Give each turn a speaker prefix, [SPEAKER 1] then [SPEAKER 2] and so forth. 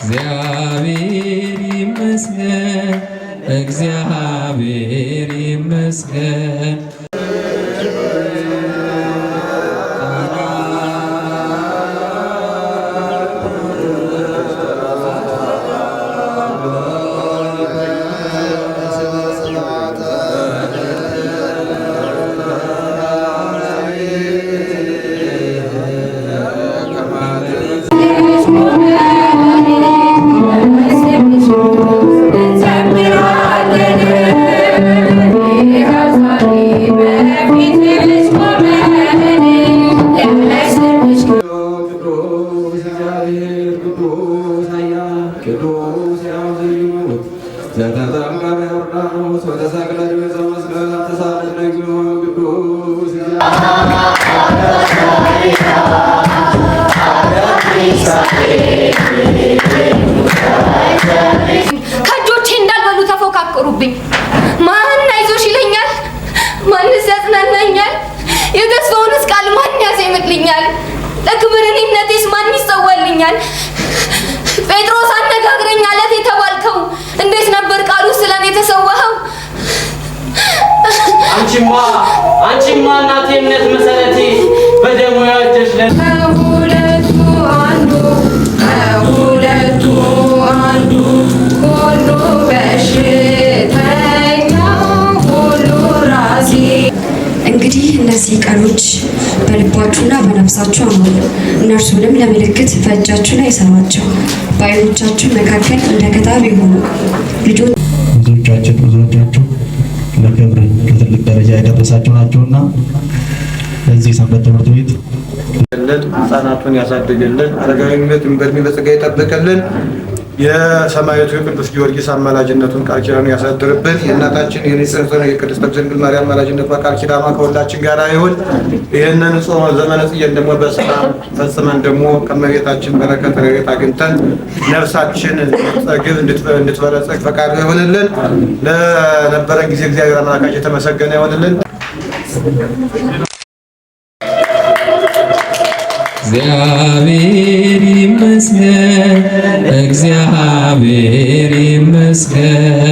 [SPEAKER 1] እግዚአብሔር ይመስገን እግዚአብሔር ይመስገን
[SPEAKER 2] ከጆቼ እንዳልበሉ ተፎካከሩብኝ። ማን አይዞሽ ይለኛል? ማንስ ያጽናናኛል? የተስፋውንስ ቃል ማን ያዜምልኛል? ለክብርኔነቴስ ማን ይሰዋልኛል? ጴጥሮስ አነጋግረኝ አለት የተባልከው እንዴት ነበር ቃሉ ስለኔ የተሰዋኸው?
[SPEAKER 3] አንቺማ እናቴ እምነት መሰረቴ በደሙ ያወጀሽ
[SPEAKER 2] ከሁለቱ አንዱ ሁሉ በሽተኛው ሁሉ ራሴ።
[SPEAKER 4] እንግዲህ እነዚህ ቃሎች በልባችሁና በነፍሳችሁ አኑሩ። እነርሱንም ለምልክት በእጃችሁ ላይ ሰሯቸው፣ በዓይኖቻችሁ መካከል እንደ ክታብ ይሁኑ። ብዙዎቻችሁ ለክብር ለትልቅ ደረጃ የደረሳችሁ ናቸውና ለዚህ ሰንበት ትምህርት ቤት
[SPEAKER 5] ሕፃናቱን ያሳድግልን፣ አረጋዊነትን በዕድሜ በጸጋ ይጠብቅልን። የሰማዕቱ የቅዱስ ጊዮርጊስ አማላጅነቱን ቃል ኪዳኑ ያሳድርብን። የእናታችን የንጽሕት የቅድስት ድንግል ማርያም አማላጅነቷ ቃል ኪዳኗ ከሁላችን ጋር ይሁን። ይህንን ጾመ ዘመነ ጽጌን ደግሞ በሰላም ፈጽመን ደግሞ ከእመቤታችን በረከት ረድኤት አግኝተን ነፍሳችን ጸግብ እንድትበለጸግ ፈቃዱ ይሆንልን። ለነበረን ጊዜ እግዚአብሔር አምላካችን የተመሰገነ ይሆንልን።
[SPEAKER 1] እግዚአብሔር ይመስገን እግዚአብሔር ይመስገን